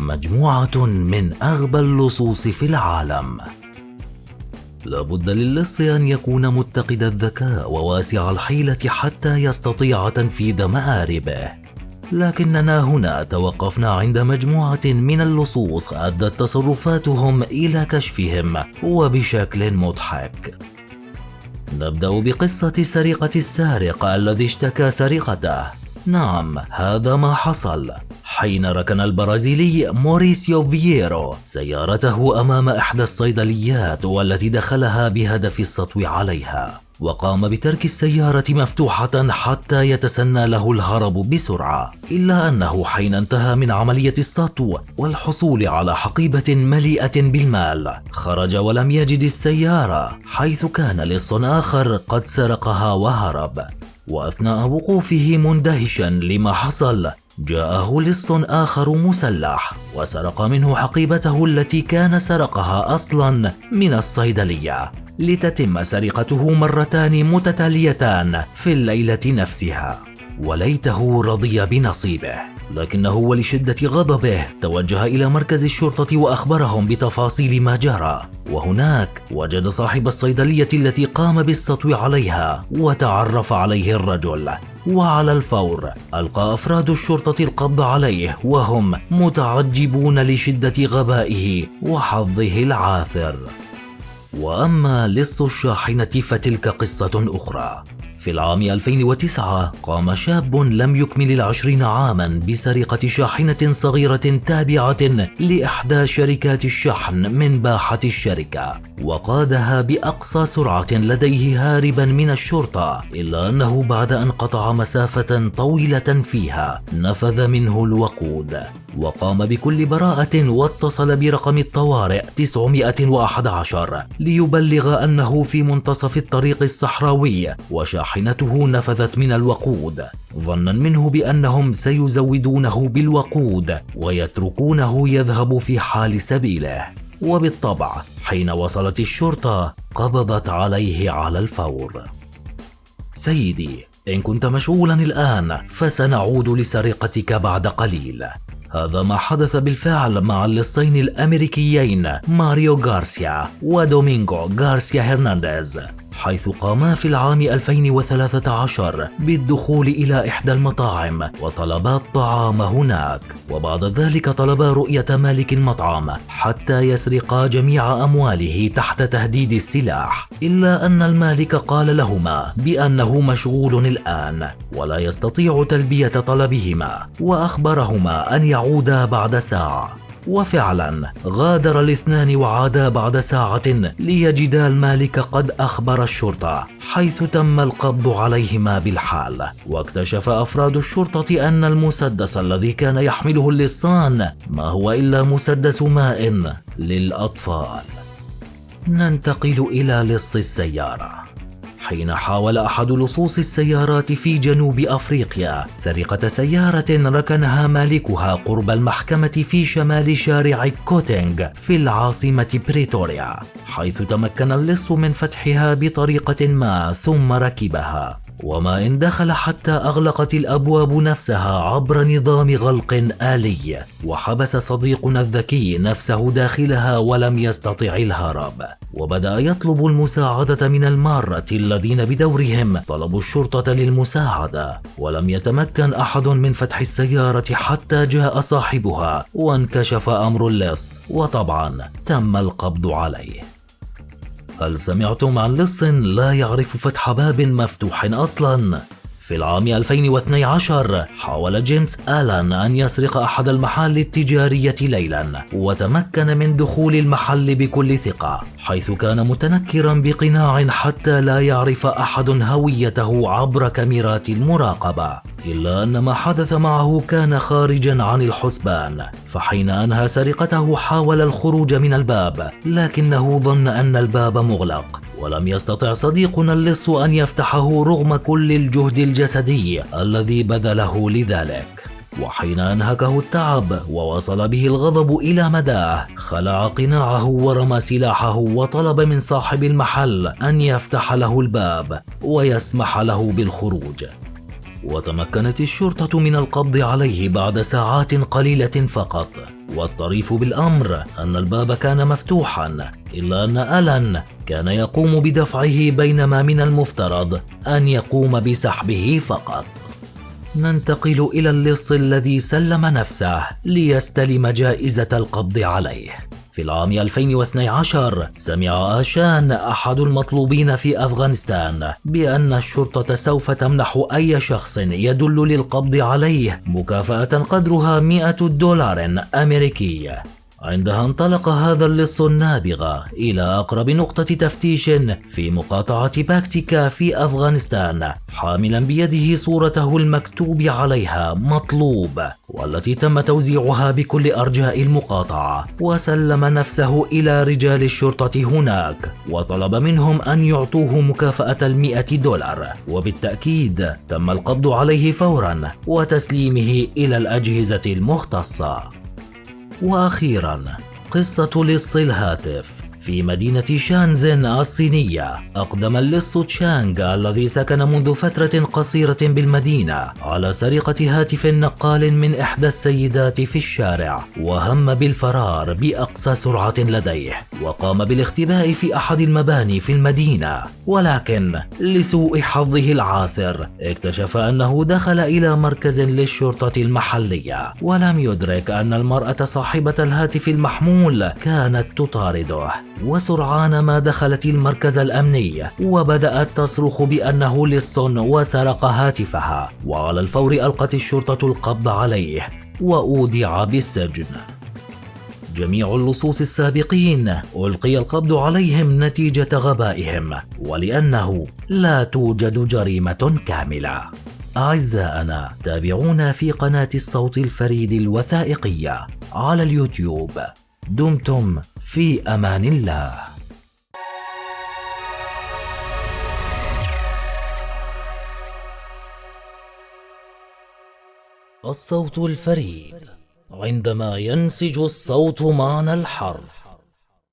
مجموعة من أغبى اللصوص في العالم. لابد للص أن يكون متقد الذكاء وواسع الحيلة حتى يستطيع تنفيذ مآربه، لكننا هنا توقفنا عند مجموعة من اللصوص أدت تصرفاتهم إلى كشفهم وبشكل مضحك. نبدأ بقصة سرقة السارق الذي اشتكى سرقته. نعم، هذا ما حصل حين ركن البرازيلي موريسيو فييرو سيارته أمام إحدى الصيدليات والتي دخلها بهدف السطو عليها، وقام بترك السيارة مفتوحة حتى يتسنى له الهرب بسرعة، إلا أنه حين انتهى من عملية السطو والحصول على حقيبة مليئة بالمال خرج ولم يجد السيارة، حيث كان لص آخر قد سرقها وهرب. وأثناء وقوفه مندهشا لما حصل جاءه لص آخر مسلح وسرق منه حقيبته التي كان سرقها أصلا من الصيدلية، لتتم سرقته مرتان متتاليتان في الليلة نفسها. وليته رضي بنصيبه، لكنه ولشدة غضبه توجه إلى مركز الشرطة وأخبرهم بتفاصيل ما جرى، وهناك وجد صاحب الصيدلية التي قام بالسطو عليها وتعرف عليه الرجل، وعلى الفور ألقى أفراد الشرطة القبض عليه وهم متعجبون لشدة غبائه وحظه العاثر. وأما لص الشاحنة فتلك قصة أخرى. في العام 2009 قام شاب لم يكمل 20 عاما بسرقة شاحنة صغيرة تابعة لإحدى شركات الشحن من باحة الشركة، وقادها بأقصى سرعة لديه هاربا من الشرطة، إلا أنه بعد أن قطع مسافة طويلة فيها نفذ منه الوقود، وقام بكل براءة واتصل برقم الطوارئ 911 ليبلغ أنه في منتصف الطريق الصحراوي وشاحنته نفذت من الوقود، ظنا منه بأنهم سيزودونه بالوقود ويتركونه يذهب في حال سبيله. وبالطبع حين وصلت الشرطة قبضت عليه على الفور. سيدي، إن كنت مشغولا الآن فسنعود لسرقتك بعد قليل. هذا ما حدث بالفعل مع اللصين الأمريكيين ماريو غارسيا ودومينغو غارسيا هرنانديز، حيث قاما في العام 2013 بالدخول إلى إحدى المطاعم وطلبا الطعام هناك، وبعد ذلك طلبا رؤية مالك المطعم حتى يسرقا جميع أمواله تحت تهديد السلاح، إلا أن المالك قال لهما بأنه مشغول الآن ولا يستطيع تلبية طلبهما، وأخبرهما أن يعودا بعد ساعة. وفعلا غادر الاثنان وعادا بعد ساعة ليجدا المالك قد أخبر الشرطة، حيث تم القبض عليهما بالحال. واكتشف أفراد الشرطة أن المسدس الذي كان يحمله اللصان ما هو إلا مسدس ماء للأطفال. ننتقل إلى لص السيارة. حين حاول أحد لصوص السيارات في جنوب أفريقيا سرقة سيارة ركنها مالكها قرب المحكمة في شمال شارع كوتينغ في العاصمة بريتوريا، حيث تمكن اللص من فتحها بطريقة ما ثم ركبها، وما إن دخل حتى أغلقت الأبواب نفسها عبر نظام غلق آلي، وحبس صديقنا الذكي نفسه داخلها ولم يستطع الهرب، وبدأ يطلب المساعدة من المارة الذين بدورهم طلبوا الشرطة للمساعدة، ولم يتمكن أحد من فتح السيارة حتى جاء صاحبها وانكشف أمر اللص، وطبعا تم القبض عليه. هل سمعتم عن لص لا يعرف فتح باب مفتوح أصلا؟ في العام 2012 حاول جيمس آلان أن يسرق أحد المحال التجارية ليلا، وتمكن من دخول المحل بكل ثقة، حيث كان متنكرا بقناع حتى لا يعرف أحد هويته عبر كاميرات المراقبة، إلا أن ما حدث معه كان خارجا عن الحسبان. فحين أنهى سرقته حاول الخروج من الباب، لكنه ظن أن الباب مغلق، ولم يستطع صديقنا اللص أن يفتحه رغم كل الجهد الجسدي الذي بذله لذلك. وحين أنهكه التعب ووصل به الغضب إلى مداه خلع قناعه ورمى سلاحه وطلب من صاحب المحل أن يفتح له الباب ويسمح له بالخروج. وتمكنت الشرطة من القبض عليه بعد ساعات قليلة فقط، والطريف بالأمر أن الباب كان مفتوحا، إلا أن ألان كان يقوم بدفعه بينما من المفترض أن يقوم بسحبه فقط. ننتقل إلى اللص الذي سلم نفسه ليستلم جائزة القبض عليه. في العام 2012 سمع آشان أحد المطلوبين في أفغانستان بأن الشرطة سوف تمنح أي شخص يدل للقبض عليه مكافأة قدرها $100 أمريكي. عندها انطلق هذا اللص النابغة إلى أقرب نقطة تفتيش في مقاطعة باكتيكا في أفغانستان، حاملا بيده صورته المكتوب عليها مطلوب، والتي تم توزيعها بكل أرجاء المقاطعة، وسلم نفسه إلى رجال الشرطة هناك وطلب منهم أن يعطوه مكافأة $100، وبالتأكيد تم القبض عليه فورا وتسليمه إلى الأجهزة المختصة. وأخيرا قصة لص الهاتف. في مدينة شانزن الصينية أقدم اللص تشانغ الذي سكن منذ فترة قصيرة بالمدينة على سرقة هاتف نقال من إحدى السيدات في الشارع، وهم بالفرار بأقصى سرعة لديه، وقام بالاختباء في أحد المباني في المدينة، ولكن لسوء حظه العاثر اكتشف أنه دخل إلى مركز للشرطة المحلية ولم يدرك أن المرأة صاحبة الهاتف المحمول كانت تطارده. وسرعان ما دخلت المركز الأمني وبدأت تصرخ بأنه لص وسرق هاتفها، وعلى الفور ألقت الشرطة القبض عليه وأودع بالسجن. جميع اللصوص السابقين ألقي القبض عليهم نتيجة غبائهم، ولأنه لا توجد جريمة كاملة. أعزائنا، تابعونا في قناة الصوت الفريد الوثائقية على اليوتيوب. دمتم في أمان الله. الصوت الفريد، عندما ينسج الصوت معنى الحرف.